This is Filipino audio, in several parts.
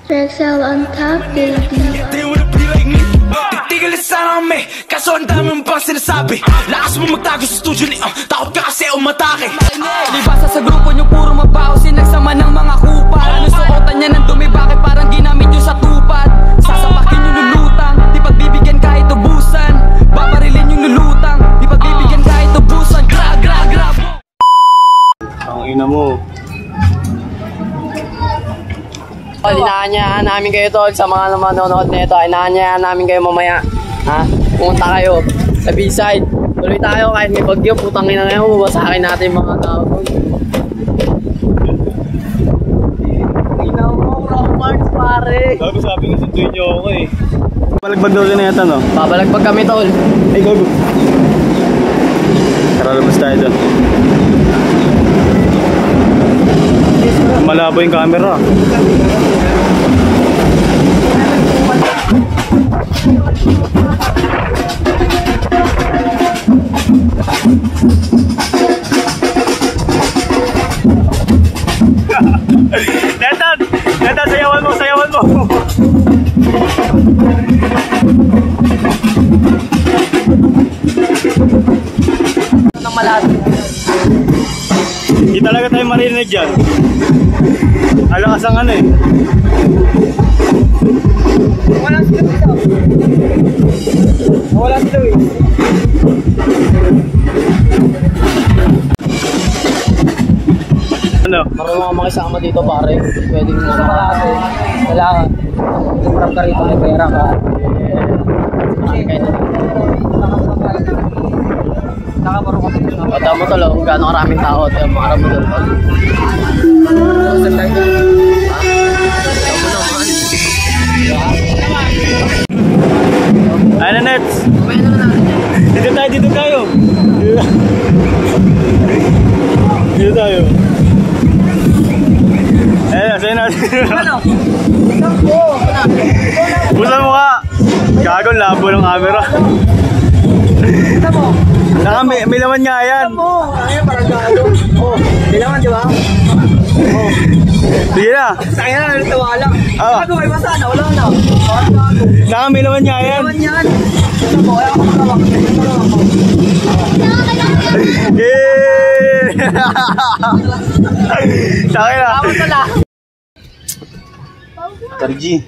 Drexel on top, baby. They wanna be like me. Tigil sana kami, kaso ang dami mo pang sinasabi. Lakas mo magtago sa studio ni takot ka kasi umatake. Libasa sa grupo nyo puro mabaho, sinagsama ng mga kupal. Ano suotan niya ng dumi, bakit parang ginamit nyo sa tupad? Sasapakin yung lulutang, di pagbibigyan kahit ubusan. Babarilin yung lulutang, di pagbibigyan kahit ubusan. Gra, gra, gra. Ang ina mo. Inaanyayahan namin kayo tol sa mga manonood nito. Inaanyayahan namin kayo mamaya. Ha? Pumunta kayo sa B-side. Tuloy tayo kahit may bagyo. Putang ina ngayon. Bubasakin natin mga tao. Ina mo, rock march pare. Gago sabi ko sunduin nyo ako eh. Balagbag daw rin na yata no? Babalagbag kami tol. Ay gago. Tara labas tayo doon. Malabo yung camera. Netan, sayawan mo, sayawan mo. Nang malado. Hindi talaga tayo marinig dyan. Alakas ang ano eh. Wala sila dito. Wala sila eh. Ano? Marunong ka makisama dito pare. Pwedeng mga malado. Kailangan. Iprap ka rito, may pera ka. Nakaparong ka dito. Pata mo tol, kung gano'ng karaming tao. Kaya makarap mo doon tol. Ano Nets? Dito tayo, dito tayo. Dito tayo. Sa'yo natin. Ano? Busa mo ka. Gagawin labo ng camera. Kita mo? May laman nga yan. Kita mo? Ay, parang galo. Oh, may laman di ba? Oh. Sige na. Sa'yo na, nalitawalang. Oo. Gago, may basa na, wala na. May laman nga yan. May laman yan. Kita mo, ayaw ako matawag. Yeeeey! Sa'kin na. Tawag na lang. Tarji.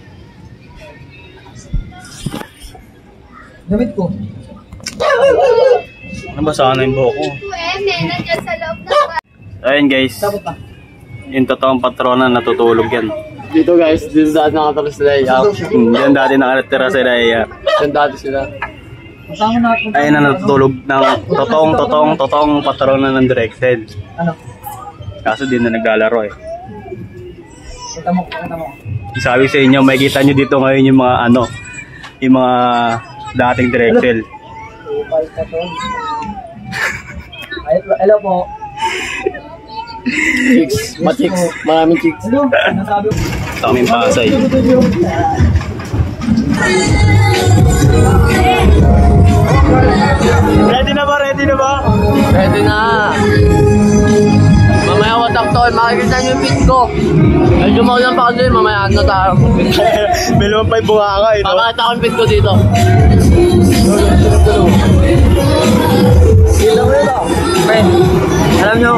Gamit ko. Ano ba sana yung buhok ko? Nandiyan sa loob ng... Ayun guys. Yung totoong patrona natutulog yan. Dito guys, dito dati nakatapos sila iyak. Yan dati nakatira sila iya. Yan dati sila. Ayun na natutulog ng totoong patrona ng Drexel. Ano? Kaso di na naglalaro eh. Kita mo, kita mo. Sabi sa inyo, makikita nyo dito ngayon yung mga ano, yung mga dating Drexel. Hello po. Chicks, ma-chicks, maraming chicks. Sa kaming Pasay. Ready na ba? Ready na ba? Ready na. Mamaya watak tol, makikita nyo yung pit ko. Medyo maulan pa kasi, mamaya ano tayo. May lumang pa yung bunga ka eh. Pakakita ko yung pit ko dito. Ilaw ito. Okay. Alam nyo,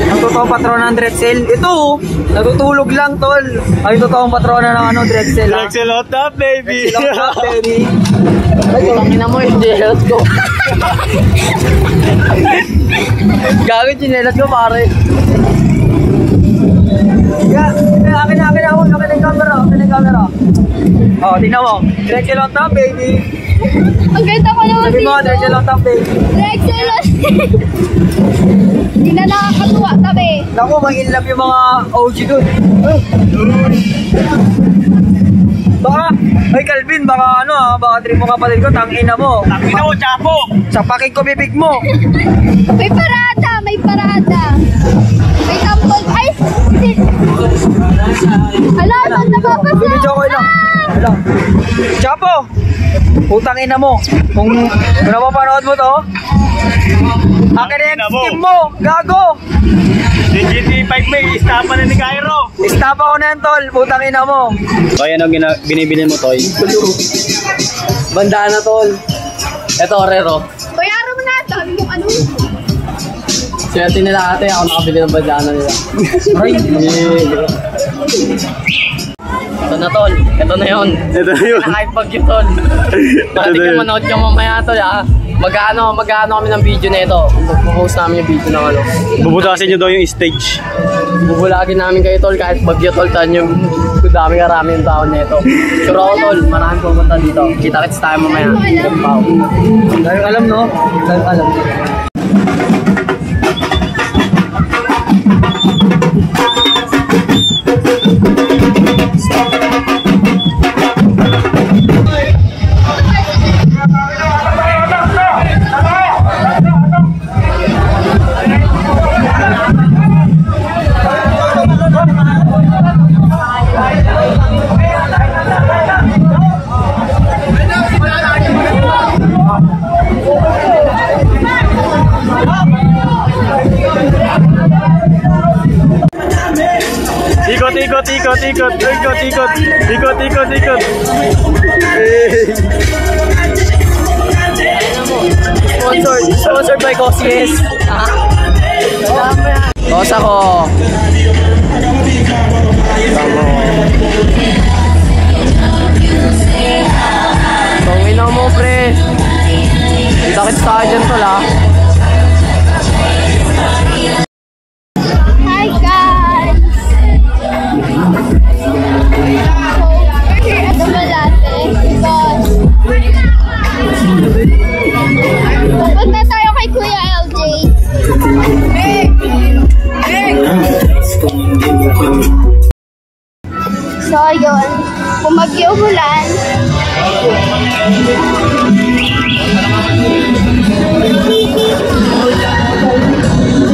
ang totoong patrona ng Drexel, ito, natutulog lang tol. Ay, totoong patrona ng ano, Drexel. Drexel hot up baby! Drexel hot up baby! Ay, tangina mo, hindi, let's go. Gagawin, chinelas ko pare. Yeah, akin na yung camera. Oh, tingnan mo, Drexel hot up baby! Ang ganda ko naman Sabi mo, Drexel hot up baby! Drexel on... Hindi na nakakatuwa, tabi. Naku, mag-inlove yung mga OG dun. Baka, ay Calvin, baka ano ha, baka trip mo kapatid ko, tangina mo. Tangina mo, Chapo! Sapakin ko bibig mo. May parada, may parada. May tampol. Ay! Hala, saan napapasok? Video ko lang. Hala. Chapo! Putang ina mo. Kung napapanood mo to, akin na yung skin mo, gago! Yung GT5 may istapa na ni Cairo. Istapa ko na yan, tol. Putang ina mo. So, ayan ang binibili mo, Toy. Bandana, tol. Ito, Orero. Bayaro mo na ito. Yung ano? Swerte nila ate, ako nakabili ng bandana nila. Ay, ito na, tol. Ito na yun. Ito na yun. Kahit bagyo, tol. Matik yung manood ka mamaya, tol, ha. Mag-ano kami ng video na ito. Mag-post namin yung video ng ano. Bubutasin nyo daw yung stage. Bubulagin namin kayo, tol, kahit bagyo, tol. Tan yung dami-karami yung taon na ito. Sure ako, tol. Maraming pumunta dito. Kita-kits tayo mamaya. Dahil alam, no? Dahil alam. Ikot. Sponsored by Cosmos. Boss ako. Tungin mo, pre. Kita-kits tayo dyan, tol, ha. Hi guys! So, we're here at the Malate because pupunta tayo kay Kuya LJ. So, yun. Kung mag-iulan,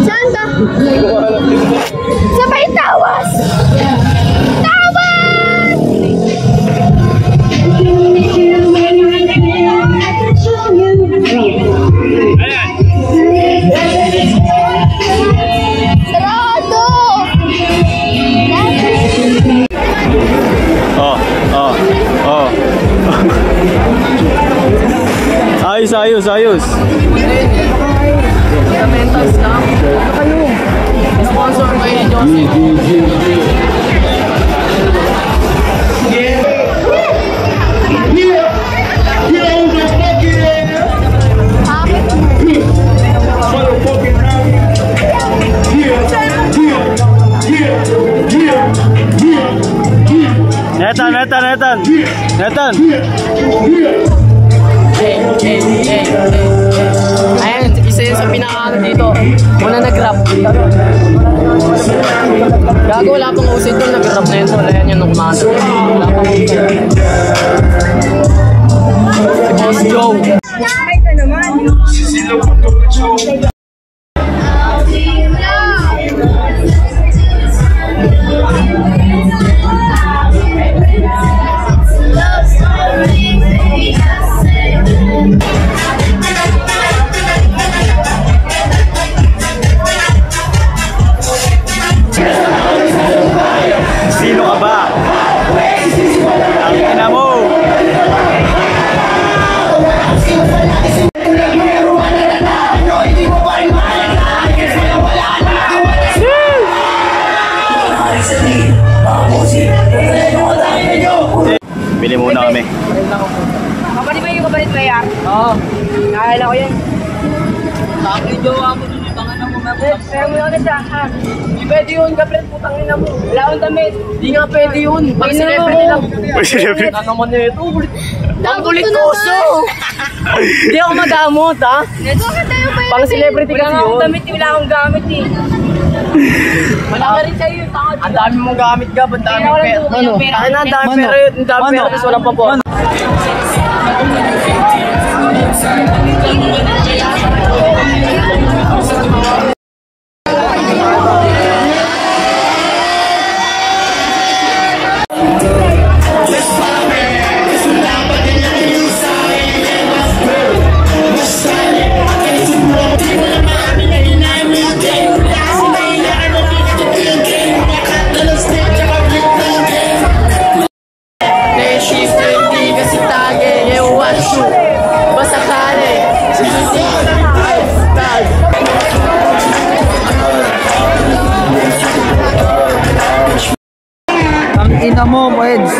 saan ba? Sabay tawas! Tawas! Sarado! Ayos. Fundamentals lang. Ano kayo? Sponsor kayo ni Josie. Nathan. Ayan, isa yun sa pinakaano dito. Muna nag-rap. Gago, wala pang usit doon. Nag-rap na yun. Wala yan yung kumasa. Wala pang usit. Si Boss Joe. Ay ka naman. Sino ka ba? Ang ina mo! Bili muna kami. Kapalit ba yan? Oo. Nakakala ko yan. Sabi jowa mo dun yung tangan mo. Pero mo na siya, ha? Di pwede yun, kapit putang ina mo. Wala akong damit. Di nga pwede yun. Pag celebrity lang. Pag celebrity. Ano naman na ito? Ang kulit ko koso. Hindi ako madamot, ha? Bakit tayo pa yun? Pang celebrity kasi yun. Wala akong gamit eh. Wala ka rin sa'yo. Ang dami mong gamit ka. Ang dami pera. Ano? Ang dami pera yun. Ang dami pera. Tapos walang papo. ina mo, Eds.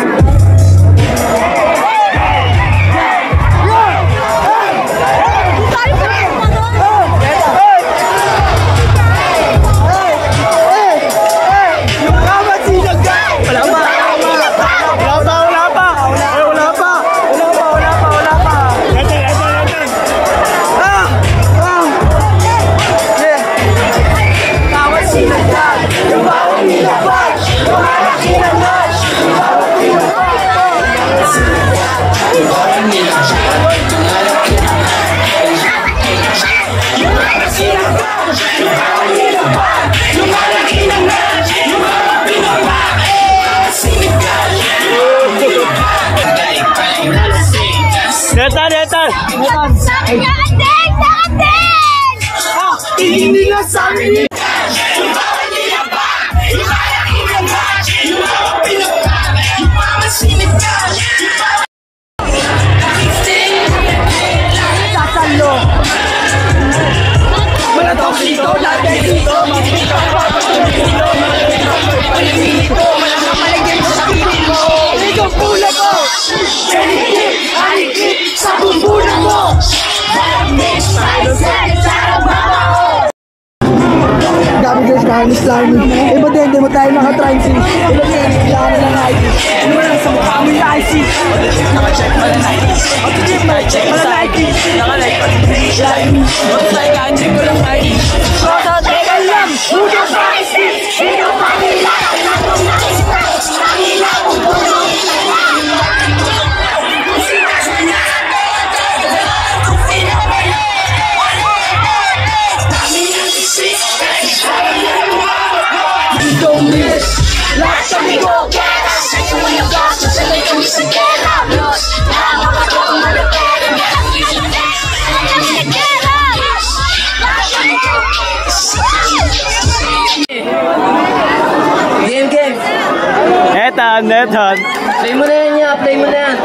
Netan! Hindi nga sa amin. Gabi guys, kahangis lang. Iba din, di mo tayo naka-transi. Iba din, kailangan ng ID. Ano mo lang sa mukha mo yung IC? Naka-check pa ng ID. Naka-check pa ng ID. Naka-like pa ng ID. Naka-check ko lang ID. Teka lang! Huwag pa IC! Sino pa nila? Netan! Play mo na yan niya, play mo na yan.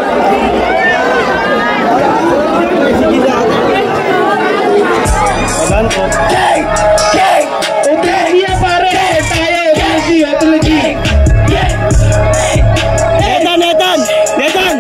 Agan po. Netan!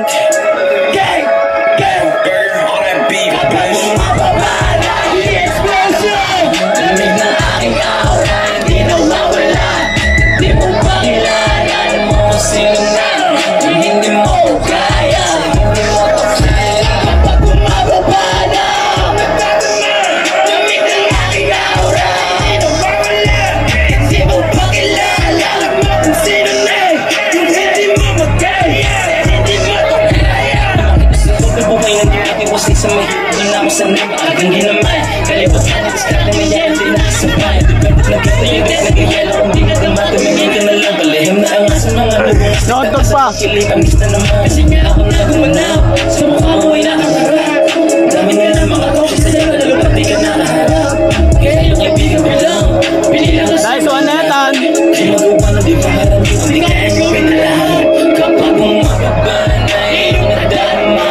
Nontok pa! Kasi nga ako nagumanaw sa mukha mo ay nakakarap. Dami nila mga coach sa lalo pati ka nakaharap. Kaya yung kaibigan ko lang pinilang ka sa Nice one, Netan! di magawa na di paharap. Hindi kaya gawin na lahat kapag umababa na iyong nadama.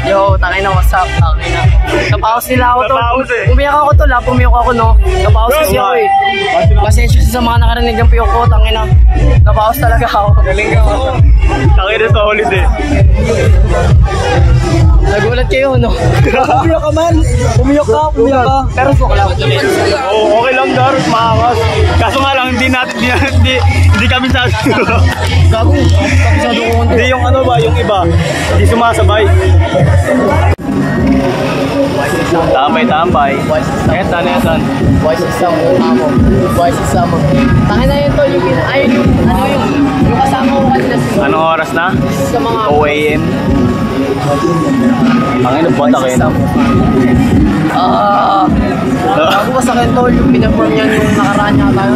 Yo, tangin na, what's up? Tangin na. Napaus nila ako to. Napaus eh. Umiyak ako to, pumiyok ako no. Napaus kasi ako eh. Pasensya sa mga nakarinig ng piyok ko, tangin na. Napaus talaga ako. Galing ka ako. Tangin na solid eh. Nagulat kayo, no? Umiyak ka man! Umiyak ka! Pero suka lang. Oo, okay lang Dar, maangas. Kaso nga lang, hindi kami sa... Gago, kapisado ko konti. Hindi yung ano ba, yung iba, hindi sumasabay. Tambay. Netan. Voice is sound, amo. Voice is sound. Tangin na yun to, yung kasama ko kanina Anong oras na? sa mga 2 AM. Ang ino, bata kayo na. Bago pa sa akin tol, yung pinaform niya yung nakaraan niya tayo.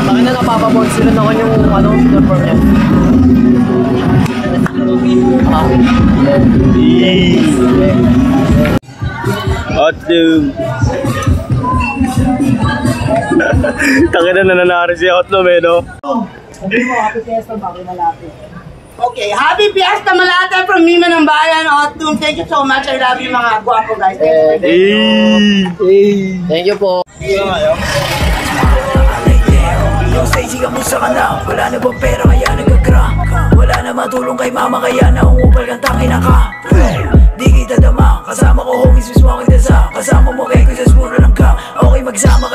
Tangin na napapabon sila na yung pinaform niya. Otlum. Tangin na nananari si Otlum eh, no? Okay, happy Fiesta Malate from Mima ng Bayan, Otlum. Thank you so much. I love you mga guwapo guys. Thank you po. sigamusta ka na. Wala na bang pera kaya nagka-crack. Wala na matulong kay mama kaya naungupal kang tangina ka. Di kita dama, kasama ko homies mismo aking dasa. Kasama mo kay kusas puro lang ka. Okay magsama